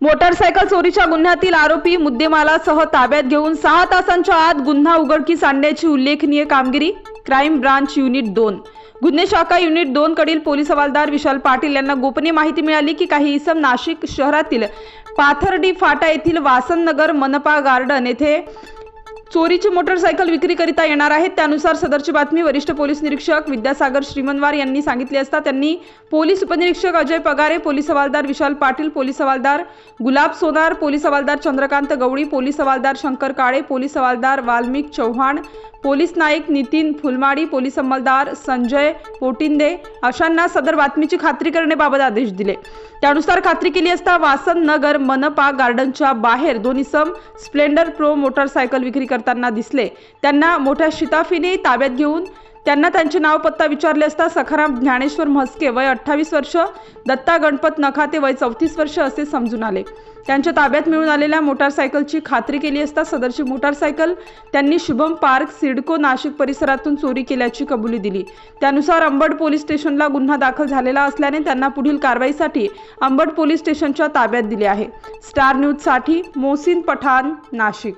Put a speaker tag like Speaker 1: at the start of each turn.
Speaker 1: Motorcycle चोरीच्या गुन्ह्यातील आरोपी मुद्देमालासह ताब्यात घेऊन 6 तासांच्या आत गुन्हा उघडकीस आणण्याची उल्लेखनीय कामगिरी क्राईम ब्रांच युनिट 2 गुन्हे शाखा युनिट 2 कडील पोलीस हवालदार विशाल पाटील यांना गोपनीय माहिती मिळाली की काही इसम नाशिक शहरातील पाथर्डी फाटा येथील वासननगर मनपा गार्डन येथे चोरीची मोटारसायकल विक्रीकरिता येणार आहेत। त्यानुसार सदरची बातमी वरिष्ठ पोलीस निरीक्षक विद्यासागर श्रीमनवार यांनी सांगितली असता त्यांनी पोलीस उपनिरीक्षक अजय पगारे, पोलीस हवालदार विशाल पाटील, पोलीस हवालदार गुलाब सोनार, पोलीस हवालदार चंद्रकांत गवळी, पोलीस हवालदार शंकर काळे, पोलीस हवालदार वाल्मिक चौहान, पोलीस नायक नितीन फुलमाडी, पोलीस अंमलदार संजय पोटिंदे अशांना सदर बातमीची खात्री करण्याबाबत आदेश दिले। त्यानुसार खात्री केली असता वासननगर मनपा गार्डनच्या बाहेर 2 इसम स्प्लेंडर प्रो मोटारसायकल विक्री करताना दिसले। त्यांना मोठ्या शिताफीने ताब्यात घेऊन त्यांना त्यांचे नाव पत्ता विचारले असता सखाराम ज्ञानेश्वर म्हस्के वय 28 वर्ष, दत्ता गणपत नखाते वय 34 वर्ष असे समजून आले। त्यांच्या ताब्यात मिळून आलेल्या मोटारसायकलची खात्री केली असता सदरची मोटारसायकल त्यांनी शुभम पार्क सिडको नाशिक परिसरातून चोरी केल्याची कबुली दिली। त्यानुसार अंबड पोलीस स्टेशनला गुन्हा दाखल झालेला असल्याने त्यांना पुढील कारवाईसाठी अंबड पोलीस स्टेशनच्या ताब्यात दिले आहे। स्टार न्यूज साठी मोहसिन पठाण, नाशिक।